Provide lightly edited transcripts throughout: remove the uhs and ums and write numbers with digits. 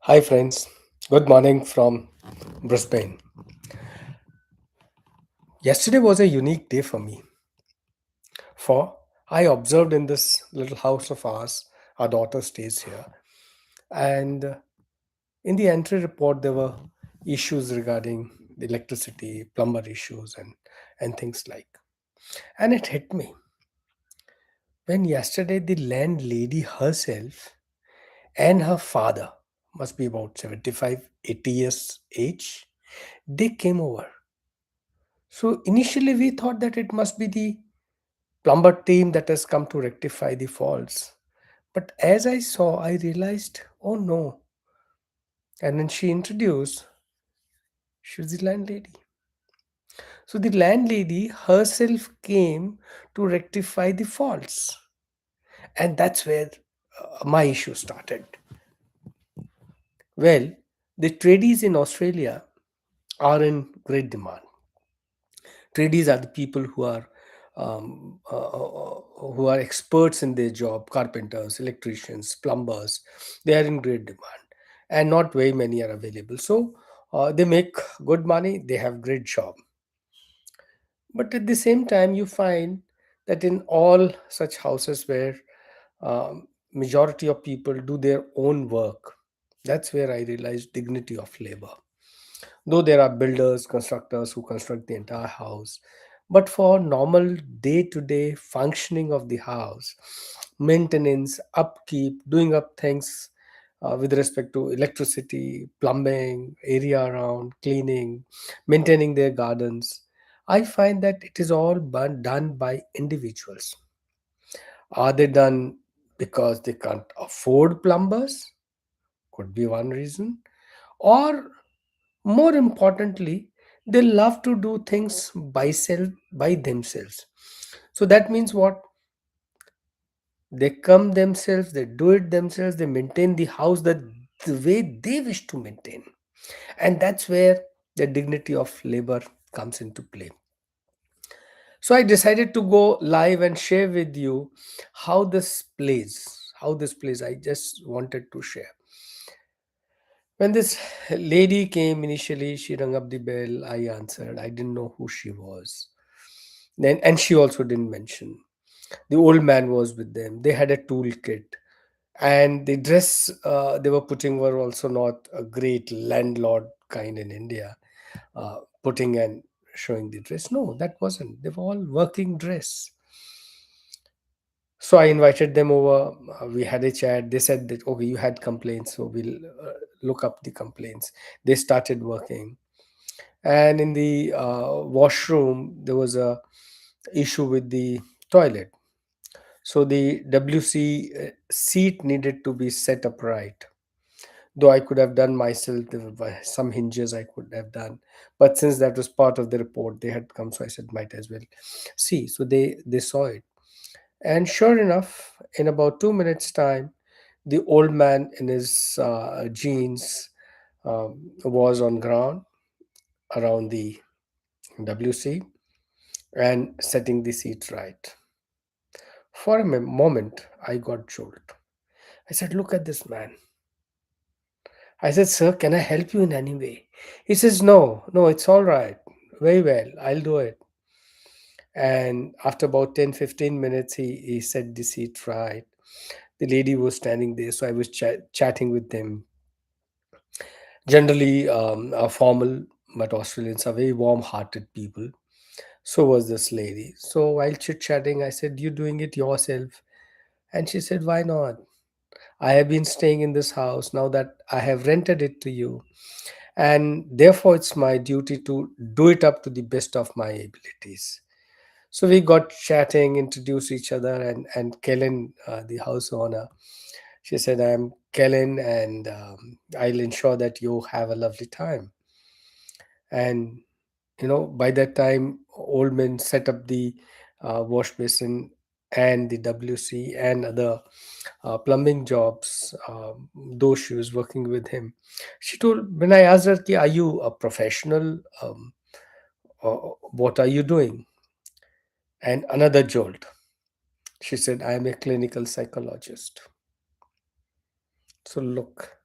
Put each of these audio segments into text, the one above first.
Hi, friends. Good morning from Brisbane. Yesterday was a unique day for me, for I observed in this little house of ours, our daughter stays here, and in the entry report, there were issues regarding the electricity, plumber issues, and things like. And it hit me when yesterday the landlady herself and her father, must be about 75, 80 years age, they came over. So initially we thought that it must be the plumber team that has come to rectify the faults. But as I saw, I realized, oh no. And then she introduced, she was the landlady. So the landlady herself came to rectify the faults. And that's where my issue started. Well, the tradies in Australia are in great demand. Tradies are the people who are experts in their job: carpenters, electricians, plumbers. They are in great demand, and not very many are available. So they make good money. They have great job. But at the same time, you find that in all such houses where majority of people do their own work, that's where I realized dignity of labor. Though there are builders, constructors who construct the entire house, but for normal day-to-day functioning of the house, maintenance, upkeep, doing up things with respect to electricity, plumbing, area around, cleaning, maintaining their gardens, I find that it is all done by individuals. Are they done because they can't afford plumbers? Could be one reason. Or more importantly, they love to do things by themselves. So that means what? They come themselves, they do it themselves, they maintain the house that the way they wish to maintain. And that's where the dignity of labor comes into play. So I decided to go live and share with you how this plays. How this plays. I just wanted to share. When this lady came initially, she rang up the bell. I answered. I didn't know who she was. Then, and she also didn't mention. The old man was with them. They had a toolkit, and the dress they were putting were also not a great landlord kind in India. Putting and showing the dress. No, that wasn't. They were all working dress. So I invited them over. We had a chat. They said that, okay, you had complaints, so we'll look up the complaints. They started working, and in the washroom there was a issue with the toilet. So the WC seat needed to be set up right. Though I could have done myself, there were some hinges I could have done, but since that was part of the report, they had come, so I said might as well see. So they saw it, and sure enough, in about 2 minutes' time, the old man in his jeans was on ground around the WC and setting the seat right. For a moment, I got jolted. I said, "Look at this man." I said, "Sir, can I help you in any way?" He says, "No, no, it's all right. Very well, I'll do it." And after about 10, 15 minutes, he set the seat right. The lady was standing there, so I was chatting with them. Generally, are formal, but Australians are very warm hearted people. So was this lady. So while chit chatting, I said, "You doing it yourself?" And she said, "Why not? I have been staying in this house now that I have rented it to you, and therefore it's my duty to do it up to the best of my abilities." So we got chatting, introduced each other, and Kellen, the house owner, she said, "I'm Kellen, and I'll ensure that you have a lovely time." And by that time, old men set up the wash basin and the WC and other plumbing jobs. Though she was working with him, she told, when I asked her, "Ki, are you a professional? What are you doing?" And another jolt. She said, "I am a clinical psychologist." So look.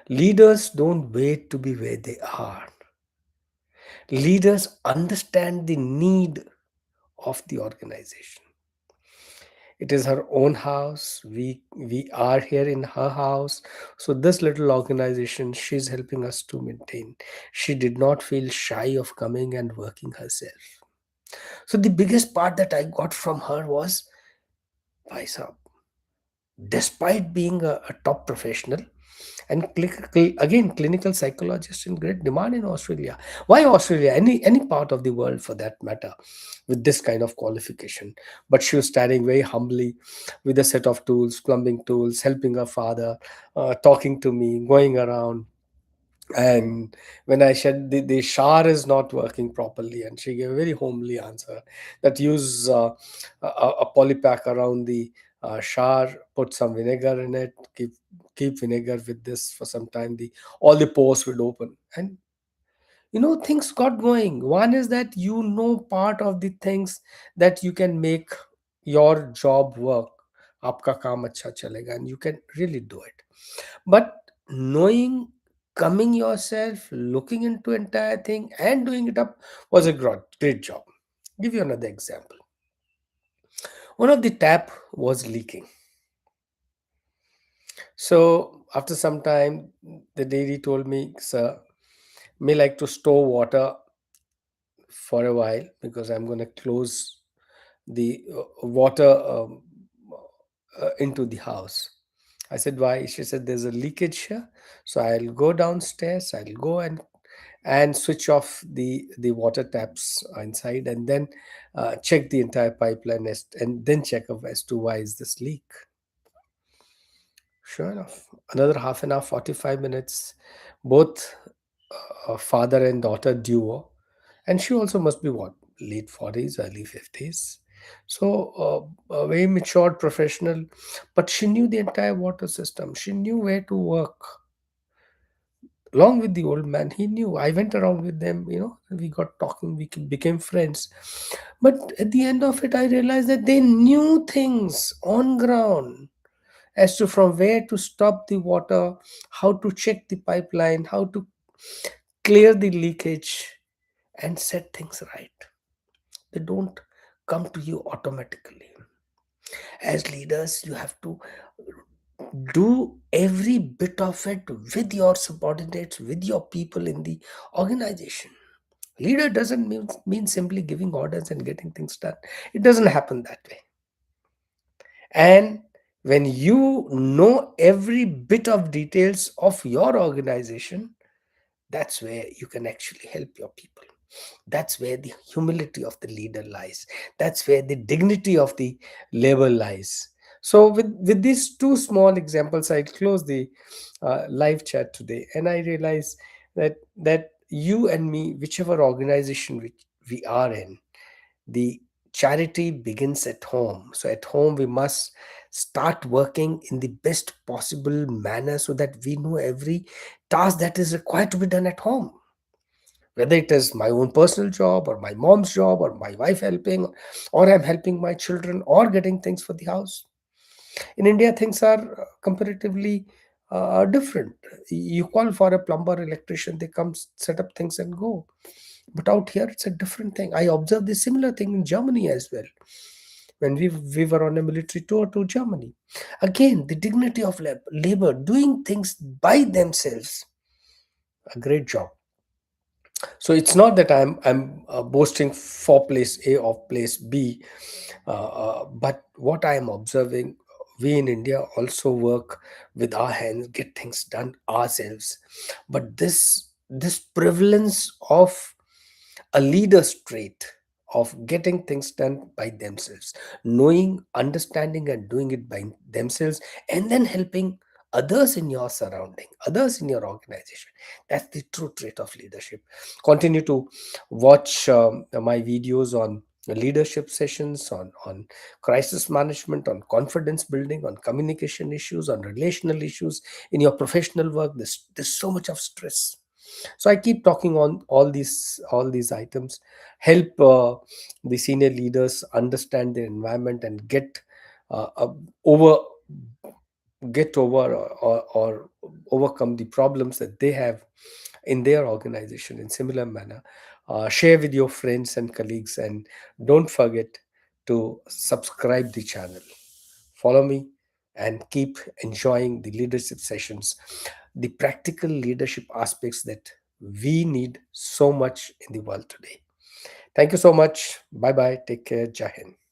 Leaders don't wait to be where they are. Leaders understand the need of the organization. It is her own house. We are here in her house. So this little organization she's helping us to maintain. She did not feel shy of coming and working herself. So the biggest part that I got from her was, Bhai Saab, despite being a top professional and again clinical psychologist in great demand in Australia. Why Australia? Any part of the world for that matter, with this kind of qualification. But she was standing very humbly with a set of tools, plumbing tools, helping her father, talking to me, going around. And when I said the shower is not working properly, and she gave a very homely answer that use a polypack around the shower, put some vinegar in it, keep vinegar with this for some time, the all the pores would open. And things got going. One is that part of the things that you can make your job work. Aapka kaam acha chalega, and you can really do it. But knowing, coming yourself, looking into entire thing and doing it up was a great job. Give you another example. One of the tap was leaking. So after some time, the lady told me, sir, may like to store water for a while because I'm going to close the water into the house. I said, why? She said, there's a leakage here. So I'll go downstairs, I'll go and switch off the water taps inside, and then check the entire pipeline and then check up as to why is this leak. Sure enough, another half an hour, 45 minutes, both father and daughter duo. And she also must be what, late 40s, early 50s. So a very matured professional, but she knew the entire water system. She knew where to work. Along with the old man, he knew. I went around with them, we got talking, we became friends. But at the end of it, I realized that they knew things on ground as to from where to stop the water, how to check the pipeline, how to clear the leakage and set things right. They don't come to you automatically. As leaders, you have to do every bit of it with your subordinates, with your people in the organization. Leader doesn't mean simply giving orders and getting things done. It doesn't happen that way. And when you know every bit of details of your organization, that's where you can actually help your people. That's where the humility of the leader lies. That's where the dignity of the labor lies. So with these two small examples, I close the live chat today, and I realize that you and me, whichever organization we are in, the charity begins at home. So at home we must start working in the best possible manner so that we know every task that is required to be done at home, whether it is my own personal job or my mom's job or my wife helping, or I'm helping my children or getting things for the house. In India, things are comparatively different. You call for a plumber, electrician, they come set up things and go. But out here, it's a different thing. I observed the similar thing in Germany as well. When we were on a military tour to Germany, again, the dignity of labor, doing things by themselves, a great job. So it's not that I'm boasting for place A or place B, but what I am observing, we in India also work with our hands, get things done ourselves. But this prevalence of a leader's trait of getting things done by themselves, knowing, understanding, and doing it by themselves, and then helping others in your surrounding, others in your organization. That's the true trait of leadership. Continue to watch my videos on leadership sessions, on crisis management, on confidence building, on communication issues, on relational issues in your professional work. There's so much of stress, so I keep talking on all these items, help the senior leaders understand their environment and over get over or overcome the problems that they have in their organization in similar manner. Share with your friends and colleagues, and don't forget to subscribe the channel. Follow me and keep enjoying the leadership sessions, the practical leadership aspects that we need so much in the world today. Thank you so much. Bye bye. Take care. Jai Hind.